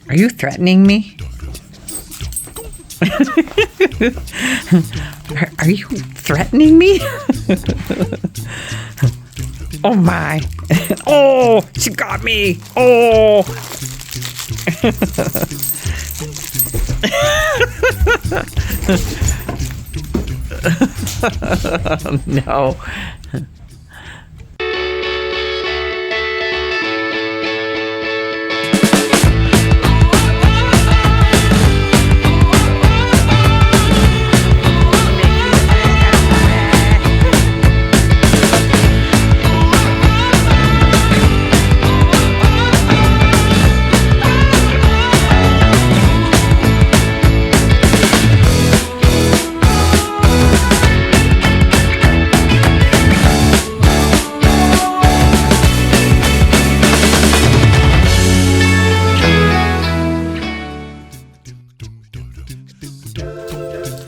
Are you threatening me? Are you threatening me? Oh my. Oh, she got me. Oh. No.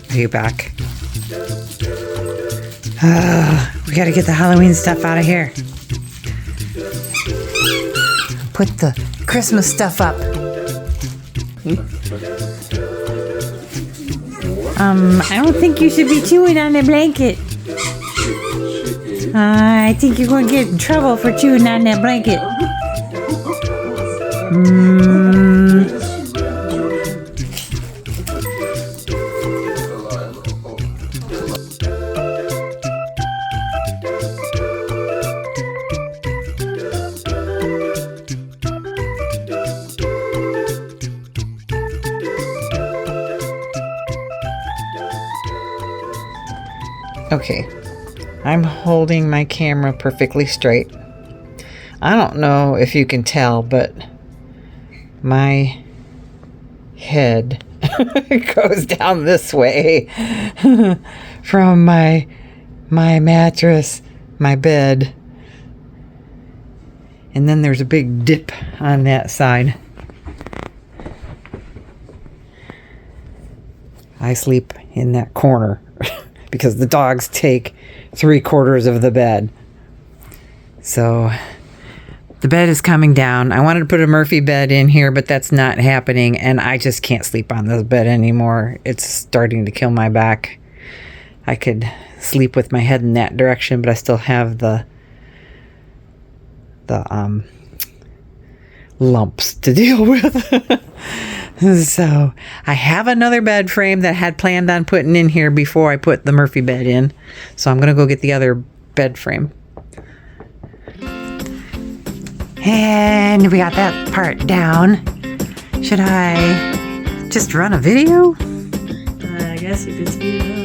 Are you back? We gotta get the Halloween stuff out of here. Put the Christmas stuff up. I don't think you should be chewing on the blanket. I think you're going to get in trouble for chewing on that blanket. Okay, I'm holding my camera perfectly straight. I don't know if you can tell, but my head goes down this way from my mattress, my bed, and then there's a big dip on that side. I sleep in that corner because the dogs take 3/4 of the bed. So the bed is coming down. I wanted to put a Murphy bed in here, but that's not happening, and I just can't sleep on this bed anymore. It's starting to kill my back. I could sleep with my head in that direction, but I still have the lumps to deal with. So I have another bed frame that I had planned on putting in here before I put the Murphy bed in. So I'm going to go get the other bed frame. And we got that part down. Should I just run a video? I guess you could speed it up.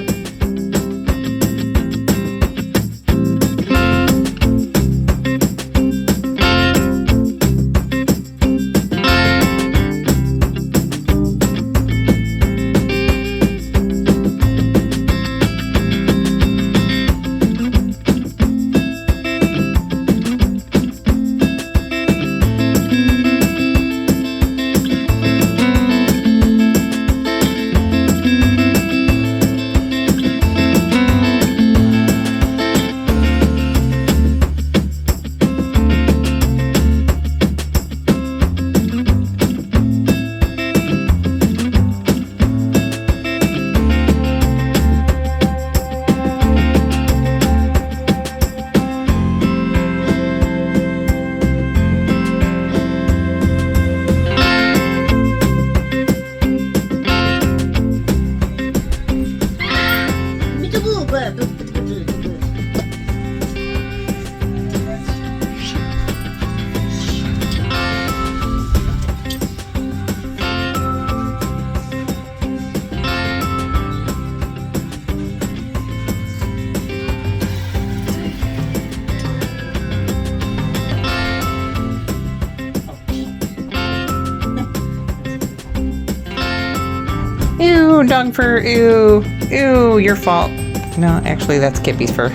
Ew, dog fur, ew, ew, your fault. No, actually that's Kippy's fur.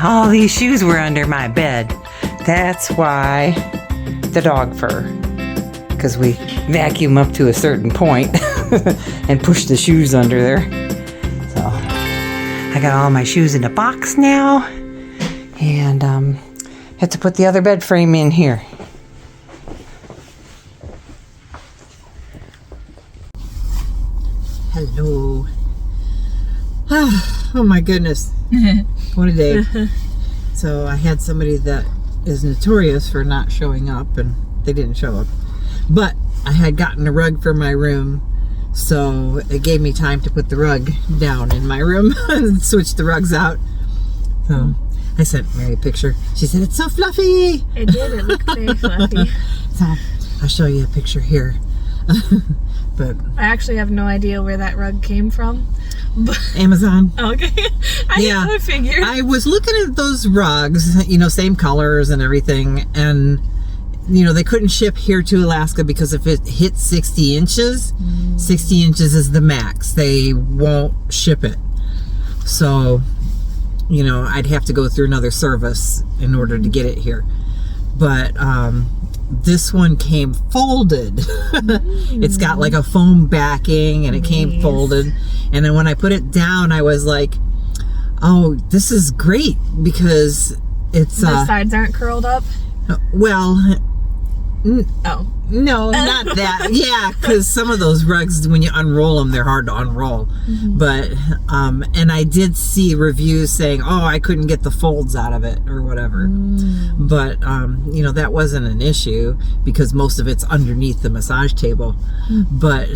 All these shoes were under my bed. That's why the dog fur. Because we vacuum up to a certain point and push the shoes under there. So I got all my shoes in a box now. And have to put the other bed frame in here. Hello. Oh my goodness. What a day. So I had somebody that is notorious for not showing up, and they didn't show up. But I had gotten a rug for my room, so it gave me time to put the rug down in my room and switch the rugs out. So I sent Mary a picture. She said, it's so fluffy. It did. It looked very fluffy. So I'll show you a picture here. But I actually have no idea where that rug came from. But Amazon. Okay. I figured. I was looking at those rugs, you know, same colors and everything, and you know, they couldn't ship here to Alaska because if it hits 60 inches, 60 inches is the max. They won't ship it. So, you know, I'd have to go through another service in order to get it here. But this one came folded. It's got like a foam backing, and it came folded. And then when I put it down, I was like, oh, this is great, because it's the sides aren't curled up. Well, Oh. no, not that. Yeah, because some of those rugs, when you unroll them, they're hard to unroll. But and I did see reviews saying, oh, I couldn't get the folds out of it or whatever. But you know, that wasn't an issue because most of it's underneath the massage table. But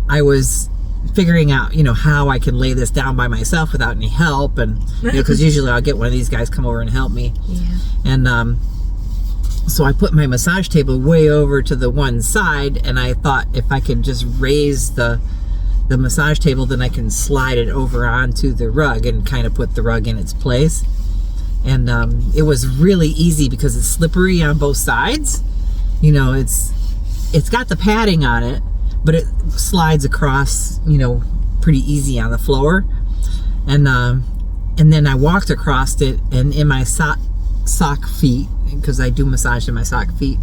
I was figuring out, you know, how I can lay this down by myself without any help, and you know, because usually I'll get one of these guys come over and help me. And so I put my massage table way over to the one side, and I thought if I could just raise the massage table, then I can slide it over onto the rug and kind of put the rug in its place. And it was really easy because it's slippery on both sides. You know, it's got the padding on it, but it slides across, you know, pretty easy on the floor. And then I walked across it, and in my sock feet, because I do massage in my sock feet,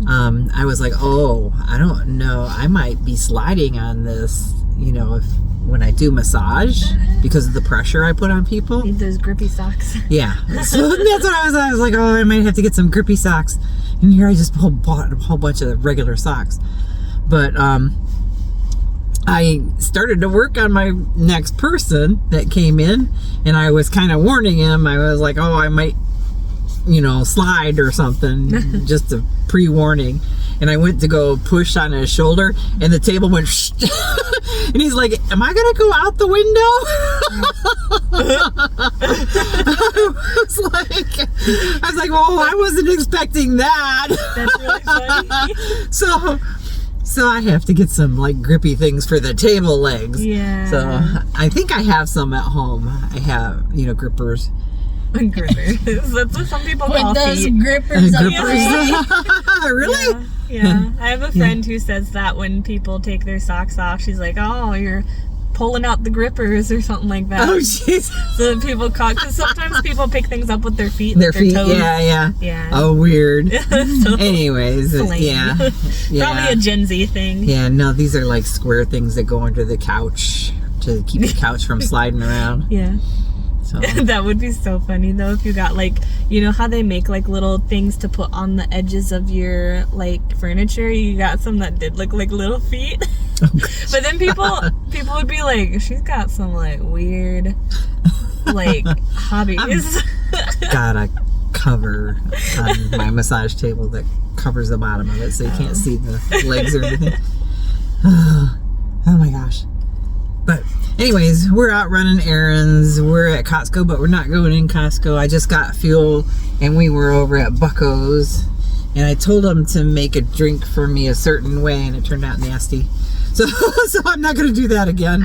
I was like, oh, I don't know, I might be sliding on this, you know, when I do massage, because of the pressure I put on people. Need those grippy socks. Yeah, so that's what I was like, oh, I might have to get some grippy socks. And here I just bought a whole bunch of regular socks. But I started to work on my next person that came in, and I was kind of warning him. I was like, oh, I might, you know, slide or something, just a pre-warning. And I went to go push on his shoulder, and the table went and he's like, am I gonna go out the window? I was like, well, I wasn't expecting that. That's really funny. So I have to get some like grippy things for the table legs. Yeah. So I think I have some at home. I have, you know, grippers. Grippers. That's what some people call those feet. grippers. Really? Yeah. I have a friend who says that when people take their socks off, she's like, oh, you're pulling out the grippers or something like that. Oh, jeez. So that people caught, because sometimes people pick things up with their feet. Their feet, toes. yeah. Oh, weird. So, anyways, yeah. Probably a Gen Z thing. Yeah, no, these are like square things that go under the couch to keep the couch from sliding around. Yeah. So. That would be so funny though if you got like, you know how they make like little things to put on the edges of your like furniture? You got some that did look like little feet. Oh, but then people would be like, she's got some like weird like hobbies. Got a cover on my massage table that covers the bottom of it so you can't see the legs or anything. Oh my gosh. But anyways, we're out running errands. We're at Costco, but we're not going in Costco. I just got fuel, and we were over at Bucko's, and I told them to make a drink for me a certain way, and it turned out nasty. So I'm not going to do that again.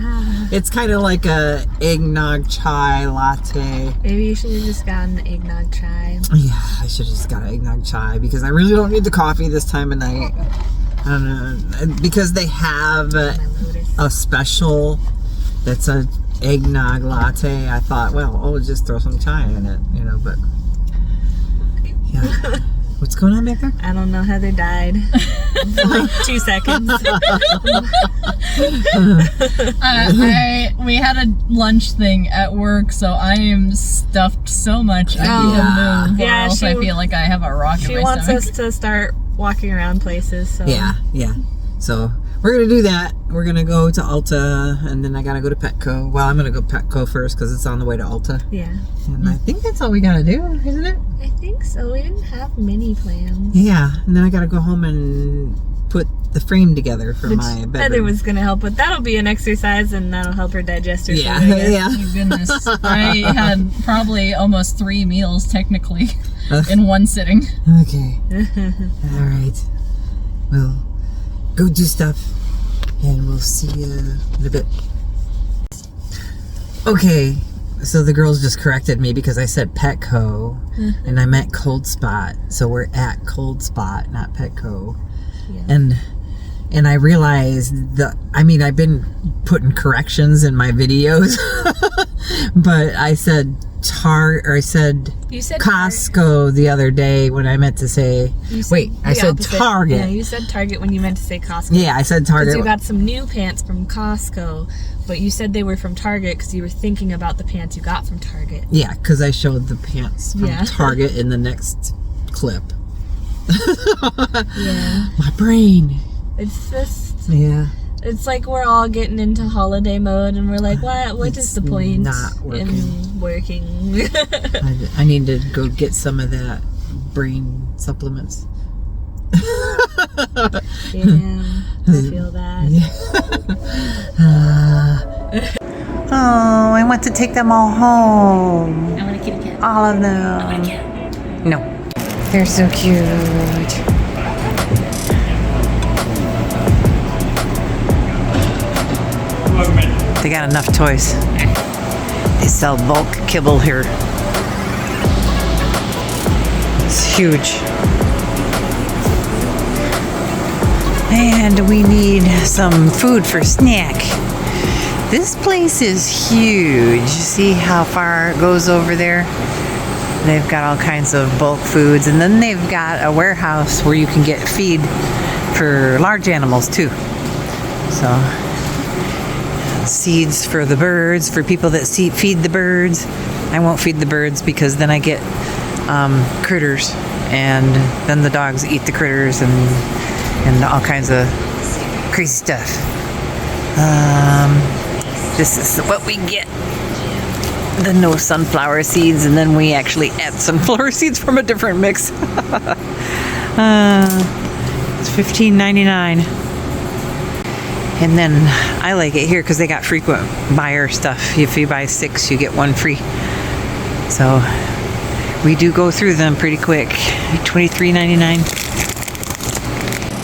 It's kind of like a eggnog chai latte. Maybe you should have just gotten the eggnog chai. Yeah, I should have just got an eggnog chai because I really don't need the coffee this time of night. I don't know, because they have a special that's a eggnog latte. I thought, well, I'll just throw some chai in it, you know, but yeah. What's going on back there? I don't know. Heather died for like 2 seconds. We had a lunch thing at work, so I am stuffed so much I can't move. Yeah, or else I feel like I have a rock in my She wants stomach. us to start walking around places. So Yeah. So we're gonna do that. We're gonna go to Ulta, and then I gotta go to Petco. Well, I'm gonna go Petco first because it's on the way to Ulta. Yeah. And I think that's all we gotta do, isn't it? I think so. We didn't have many plans. Yeah, and then I gotta go home and put the frame together for my bedroom. Heather was gonna help, but that'll be an exercise, and that'll help her digest her food, I guess. Yeah. Oh, goodness. I had probably almost 3 meals technically in one sitting. Okay. All right. Well, go do stuff, and we'll see you in a bit. Okay, so the girls just corrected me because I said Petco, and I meant Cold Spot. So we're at Cold Spot, not Petco. Yeah. And I realized I've been putting corrections in my videos, but I said You said Costco the other day when I meant to say, I said opposite. Target. Yeah, you said Target when you meant to say Costco. Yeah, I said Target. Because you got some new pants from Costco, but you said they were from Target because you were thinking about the pants you got from Target. Yeah, because I showed the pants from Target in the next clip. Yeah. My brain. It's just... Yeah. It's like we're all getting into holiday mode, and we're like, what is the point not working. in working? I need to go get some of that brain supplements. Yeah, I feel that. Oh, I want to take them all home. I want a kitty cat. All of them. I want a cat. No. They're so cute. They got enough toys. They sell bulk kibble here. It's huge. And we need some food for snack. This place is huge. See how far it goes over there? They've got all kinds of bulk foods, and then they've got a warehouse where you can get feed for large animals too. So seeds for the birds, for people that feed the birds. I won't feed the birds because then I get critters, and then the dogs eat the critters and all kinds of crazy stuff. This is what we get. The no sunflower seeds, and then we actually add sunflower seeds from a different mix. It's $15.99. And then I like it here because they got frequent buyer stuff. If you buy 6, you get 1 free. So we do go through them pretty quick. $23.99.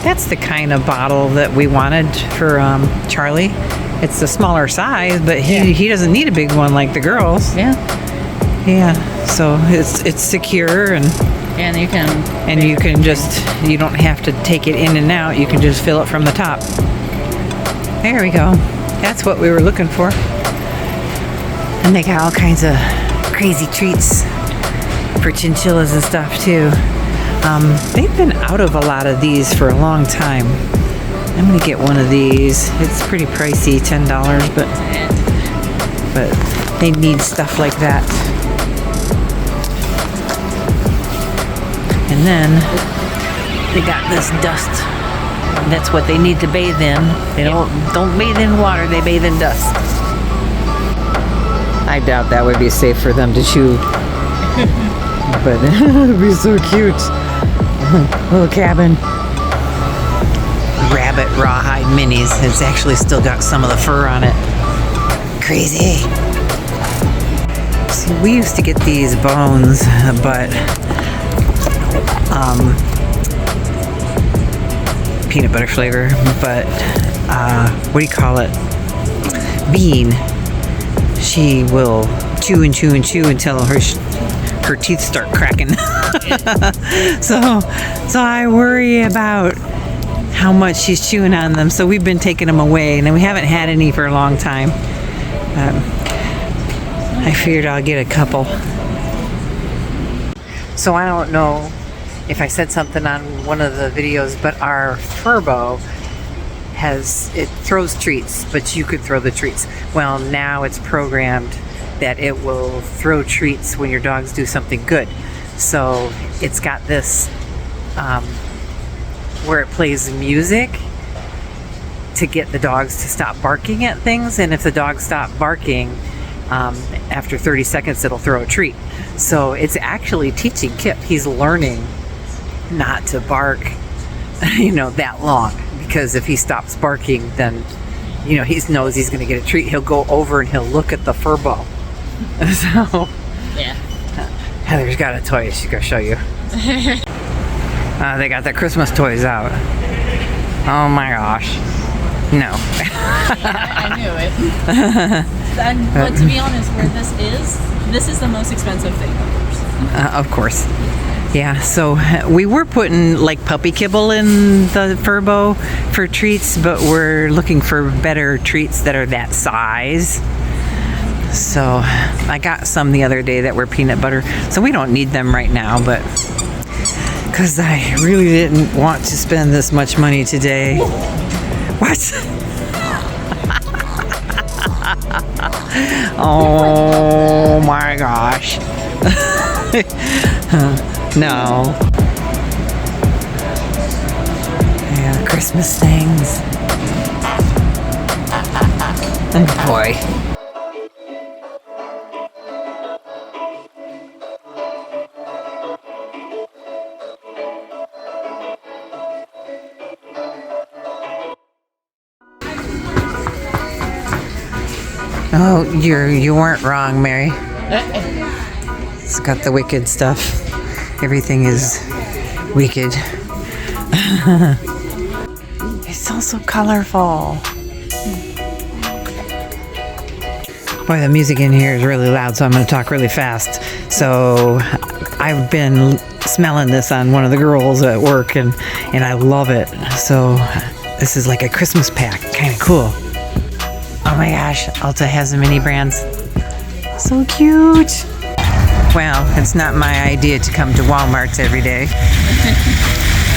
That's the kind of bottle that we wanted for Charlie. It's a smaller size, but he doesn't need a big one like the girls. Yeah. Yeah. So it's secure, and you can you don't have to take it in and out. You can just fill it from the top. There we go. That's what we were looking for. And they got all kinds of crazy treats for chinchillas and stuff too. They've been out of a lot of these for a long time. I'm gonna get one of these. It's pretty pricey, $10, but they need stuff like that. And then they got this dust. That's what they need to bathe in. They don't bathe in water, they bathe in dust. I doubt that would be safe for them to chew. But it would be so cute. Little cabin. Rabbit rawhide minis. It's actually still got some of the fur on it. Crazy. See, we used to get these bones, but peanut butter flavor, but what do you call it? Bean. She will chew and chew and chew until her teeth start cracking. So I worry about how much she's chewing on them. So we've been taking them away, and we haven't had any for a long time. I figured I'll get a couple. So I don't know if I said something on one of the videos, but our Furbo it throws treats, but you could throw the treats. Well, now it's programmed that it will throw treats when your dogs do something good. So it's got this where it plays music to get the dogs to stop barking at things, and if the dogs stop barking, after 30 seconds it'll throw a treat. So it's actually teaching Kip. He's learning not to bark, that long, because if he stops barking, then he knows he's going to get a treat. He'll go over and he'll look at the furbo. So Yeah. Heather's got a toy she's going to show you. They got the Christmas toys out. Oh my gosh. No. I knew it. But to be honest, where this is the most expensive thing, Of course. Yeah, so we were putting like puppy kibble in the furbo for treats, but we're looking for better treats that are that size. So I got some the other day that were peanut butter, so we don't need them right now, but because I really didn't want to spend this much money today. What? Oh my gosh. No. Yeah, Christmas things. Oh boy. Oh, you weren't wrong, Mary. It's got the wicked stuff. Everything is wicked. It's also colorful. Boy, the music in here is really loud, so I'm going to talk really fast. So I've been smelling this on one of the girls at work, and I love it. So this is like a Christmas pack. Kind of cool. Oh my gosh, Ulta has the mini brands. So cute. Well, it's not my idea to come to Walmart's every day.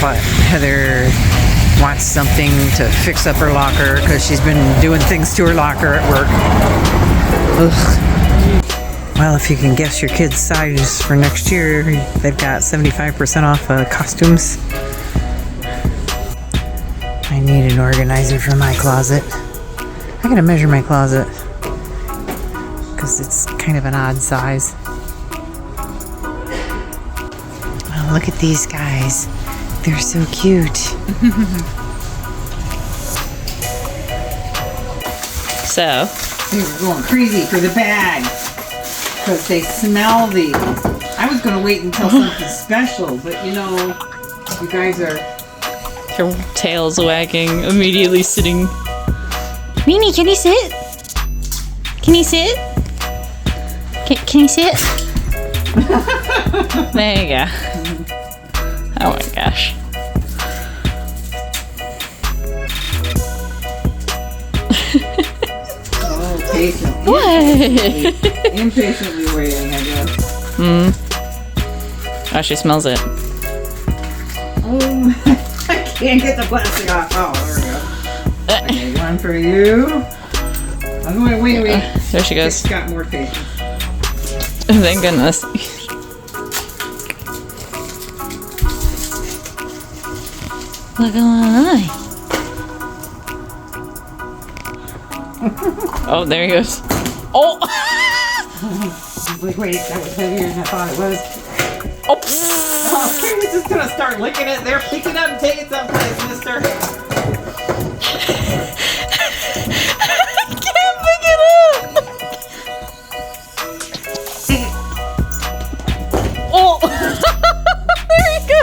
But Heather wants something to fix up her locker because she's been doing things to her locker at work. Ugh. Well, if you can guess your kid's size for next year, they've got 75% off costumes. I need an organizer for my closet. I gotta measure my closet because it's kind of an odd size. Oh, look at these guys. They're so cute. So, They were going crazy for the bag because they smell these. I was gonna wait until something special, but you guys are... her tail's wagging, immediately sitting. Mimi, can you sit? Can you sit? Can you sit? There you go. Oh my gosh. Oh, patient. What? Impatiently waiting, I guess. Oh, she smells it. Oh, I can't get the plastic off. Oh, there we go. Okay, one for you. Oh, wait. There she goes. She's got more patience. Thank goodness. What's going on? Oh, there he goes. Oh! Wait, that was heavier than I thought it was. Oh! Okay, we're just gonna start licking it. They're picking up and taking someplace, mister. I can't pick it up! Oh! There you go!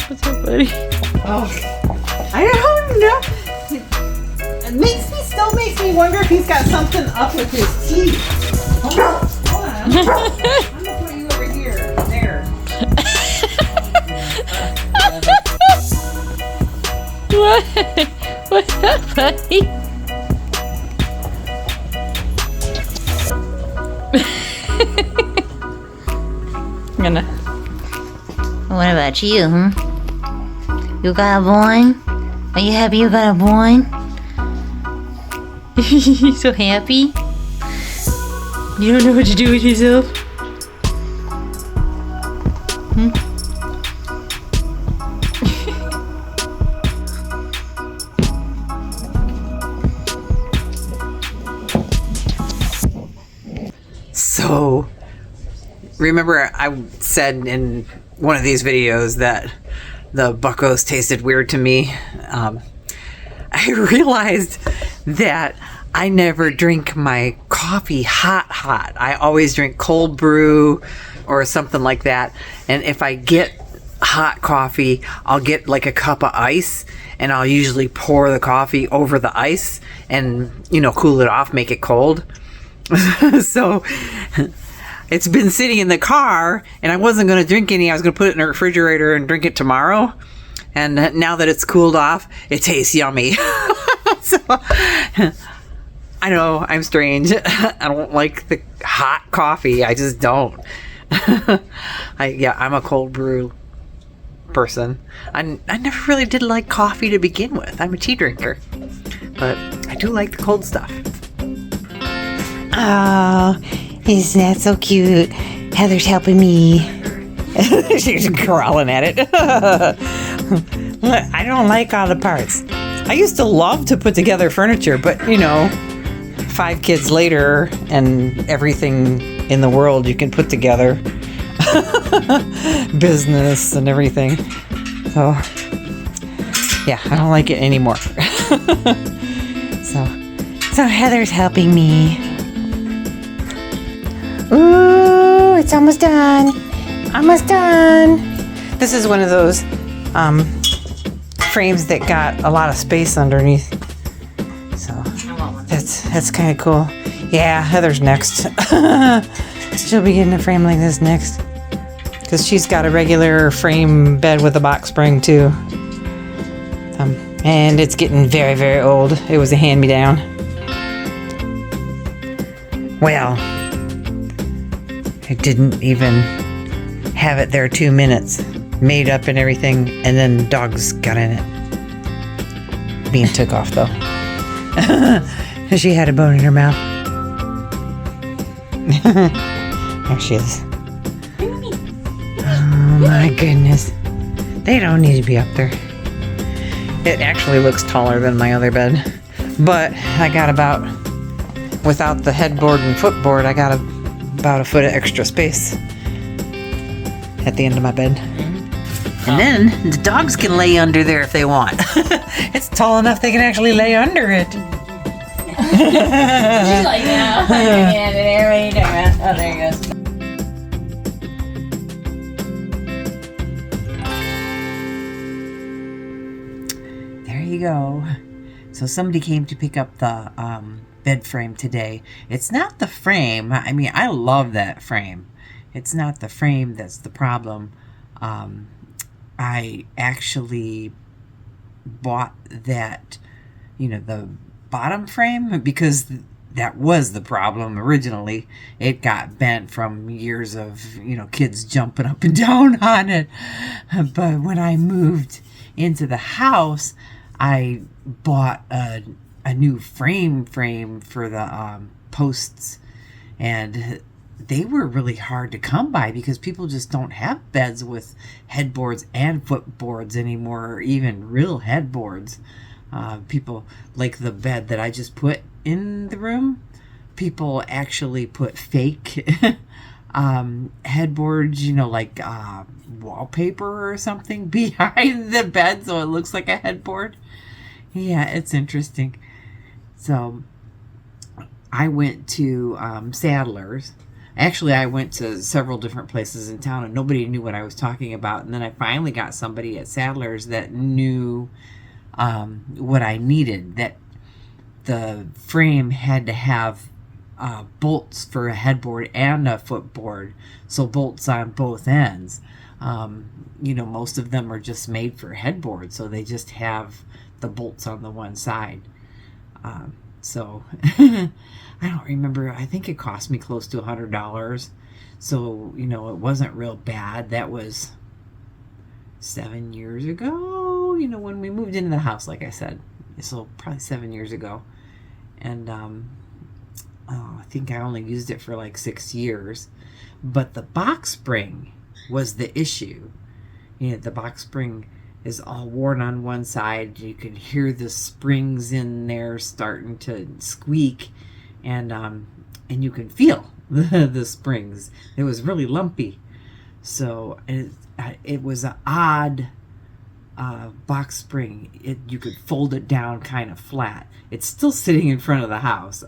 What's up, buddy? Oh, I don't know. It still makes me wonder if he's got something up with his teeth. Hold on. I'm gonna put you over here. There. What? What's up, buddy? I'm gonna. What about you, huh? You got a boy? Are you happy you got a boy? You so happy? You don't know what to do with yourself? So, remember I said in one of these videos that the Buccos tasted weird to me? I realized that I never drink my coffee hot. I always drink cold brew or something like that. And if I get hot coffee, I'll get like a cup of ice, and I'll usually pour the coffee over the ice and, cool it off, make it cold. So it's been sitting in the car, and I wasn't going to drink any. I was going to put it in the refrigerator and drink it tomorrow. And now that it's cooled off, it tastes yummy. So I know I'm strange. I don't like the hot coffee. I just don't. I'm a cold brew person. I never really did like coffee to begin with. I'm a tea drinker, but I do like the cold stuff. Oh, isn't that so cute? Heather's helping me. She's crawling at it. I don't like all the parts. I used to love to put together furniture, but 5 kids later and everything in the world you can put together. Business and everything. So, yeah, I don't like it anymore. So Heather's helping me. Ooh, it's almost done. Almost done. This is one of those frames that got a lot of space underneath. So that's kind of cool. Yeah, Heather's next. She'll be getting a frame like this next. Because she's got a regular frame bed with a box spring too. And it's getting very, very old. It was a hand-me-down. Well, I didn't even have it there 2 minutes. Made up and everything, and then dogs got in it. Bean took off though. She had a bone in her mouth. There she is. Oh my goodness. They don't need to be up there. It actually looks taller than my other bed. But I got without the headboard and footboard, I got about a foot of extra space at the end of my bed. And then the dogs can lay under there if they want. It's tall enough they can actually lay under it. She's like, no. Yeah, there you go. There you go. So somebody came to pick up the bed frame today. It's not the frame. I mean, I love that frame. It's not the frame that's the problem. I actually bought that, the bottom frame because that was the problem originally. It got bent from years of, kids jumping up and down on it. But when I moved into the house, I bought a new frame for the posts, and they were really hard to come by because people just don't have beds with headboards and footboards anymore, or even real headboards. People like the bed that I just put in the room. People actually put fake headboards, like wallpaper or something behind the bed so it looks like a headboard. Yeah, it's interesting. So I went to Sadler's. Actually, I went to several different places in town and nobody knew what I was talking about. And then I finally got somebody at Sadler's that knew what I needed. That the frame had to have bolts for a headboard and a footboard. So bolts on both ends. Most of them are just made for headboard. So they just have the bolts on the one side. So I don't remember. I think it cost me close to $100. So, it wasn't real bad. That was 7 years ago, when we moved into the house, like I said. So probably 7 years ago. And I think I only used it for like 6 years. But the box spring was the issue. The box spring is all worn on one side. You can hear the springs in there starting to squeak, and you can feel the springs. It was really lumpy. So it was an odd box spring. You could fold it down kind of flat. It's still sitting in front of the house.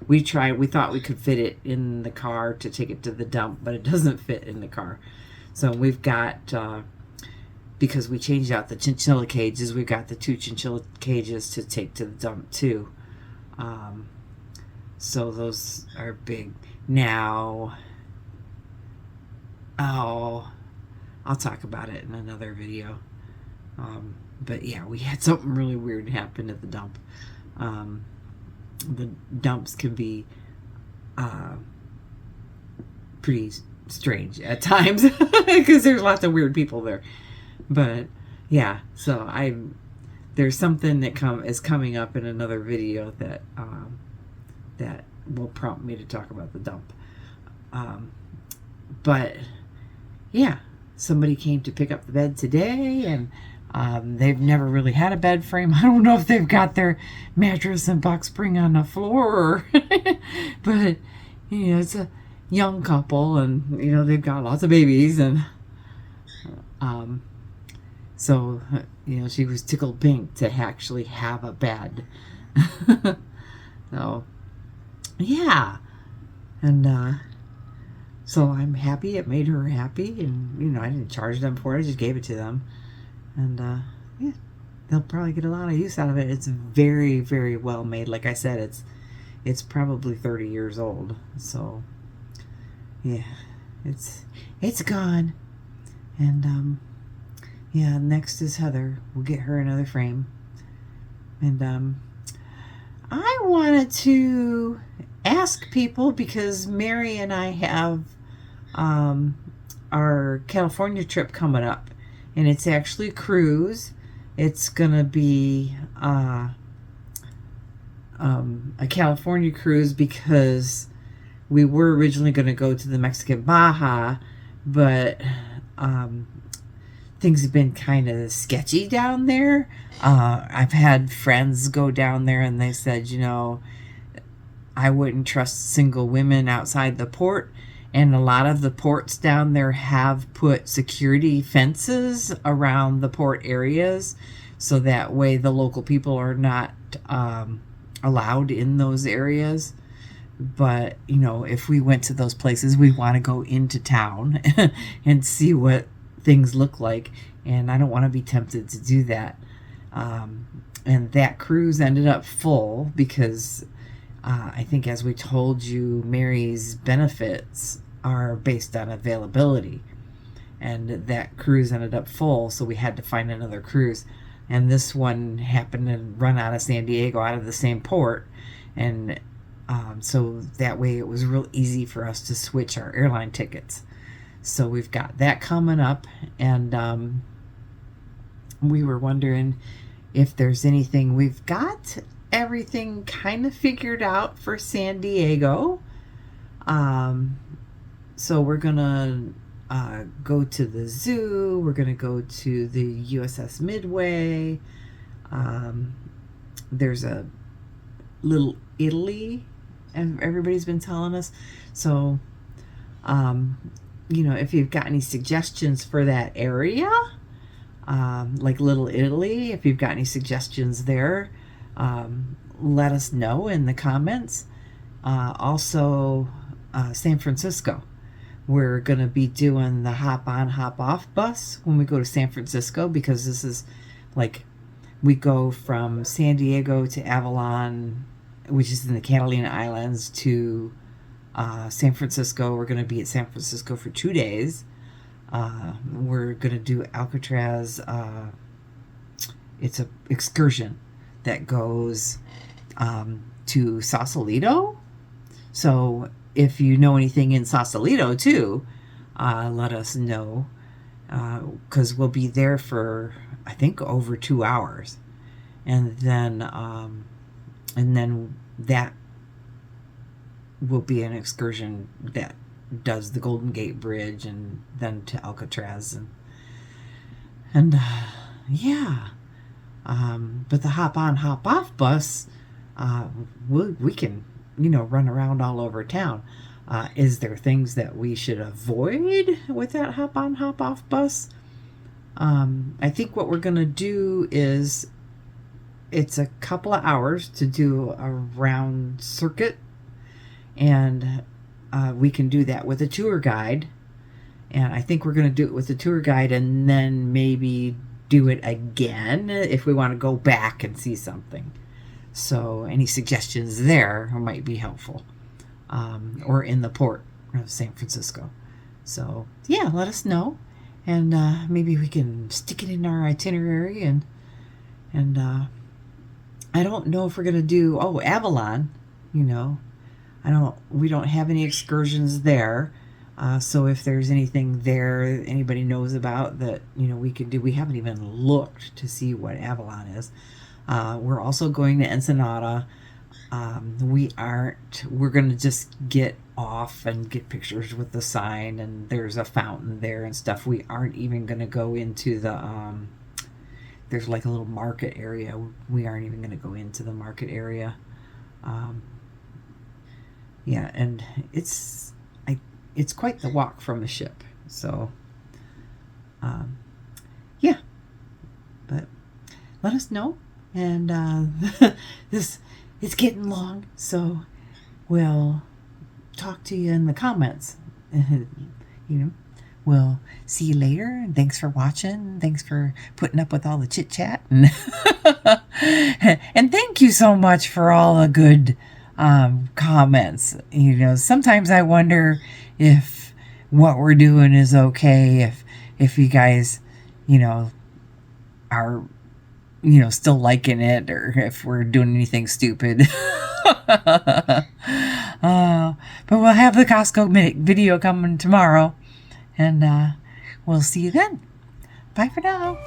We thought we could fit it in the car to take it to the dump, but it doesn't fit in the car. So we've got, because we changed out the chinchilla cages, we've got the 2 chinchilla cages to take to the dump too. So those are big. Now, I'll talk about it in another video. But yeah, we had something really weird happen at the dump. The dumps can be pretty strange at times because there's lots of weird people there. But yeah, so there's something that is coming up in another video that that will prompt me to talk about the dump. But yeah, somebody came to pick up the bed today, and they've never really had a bed frame. I don't know if they've got their mattress and box spring on the floor, but it's a young couple, and they've got lots of babies, and so she was tickled pink to actually have a bed. So yeah, and so I'm happy it made her happy, and I didn't charge them for it. I just gave it to them. And yeah, they'll probably get a lot of use out of it. It's very, very well made. Like I said, it's probably 30 years old. So yeah, it's gone. And yeah, next is Heather. We'll get her another frame. And I wanted to ask people, because Mary and I have our California trip coming up. And it's actually a cruise. It's gonna be a California cruise, because we were originally gonna go to the Mexican Baja, but things have been kind of sketchy down there. I've had friends go down there, and they said, I wouldn't trust single women outside the port. And a lot of the ports down there have put security fences around the port areas, so that way the local people are not allowed in those areas. But, if we went to those places, we want to go into town and see what things look like. And I don't want to be tempted to do that. And that cruise ended up full because I think, as we told you, Mary's benefits are based on availability, and that cruise ended up full, so we had to find another cruise. And this one happened to run out of San Diego, out of the same port, and so that way it was real easy for us to switch our airline tickets. So we've got that coming up, and we were wondering if there's anything. We've got everything kind of figured out for San Diego. So we're gonna go to the zoo. We're gonna go to the USS Midway. There's a Little Italy, and everybody's been telling us. So, if you've got any suggestions for that area, like Little Italy, if you've got any suggestions there, let us know in the comments. Also, San Francisco. We're going to be doing the hop on, hop off bus when we go to San Francisco, because this is like, we go from San Diego to Avalon, which is in the Catalina Islands, to San Francisco. We're going to be at San Francisco for 2 days. We're going to do Alcatraz. It's an excursion that goes to Sausalito. So if you know anything in Sausalito too, let us know, because we'll be there for, I think, over 2 hours, and then that will be an excursion that does the Golden Gate Bridge and then to Alcatraz, and yeah. But the hop on, hop off bus, we can run around all over town. Is there things that we should avoid with that hop on, hop off bus? I think what we're going to do is it's a couple of hours to do a round circuit, and we can do that with a tour guide. And I think we're going to do it with a tour guide and then maybe do it again if we want to go back and see something. So any suggestions there might be helpful. Or in the port of San Francisco. So yeah, let us know. And maybe we can stick it in our itinerary. And I don't know if we're going to do, Avalon, we don't have any excursions there. So if there's anything there anybody knows about that, we could do, we haven't even looked to see what Avalon is. We're also going to Ensenada. We're going to just get off and get pictures with the sign, and there's a fountain there and stuff. We aren't even going to go into the, there's like a little market area. We aren't even going to go into the market area. Yeah, and it's quite the walk from the ship. So, yeah, but let us know. And it's getting long, so we'll talk to you in the comments. We'll see you later. And thanks for watching. Thanks for putting up with all the chit chat. And thank you so much for all the good comments. Sometimes I wonder if what we're doing is okay, if you guys, are, still liking it, or if we're doing anything stupid. But we'll have the Costco video coming tomorrow, and we'll see you then. Bye for now.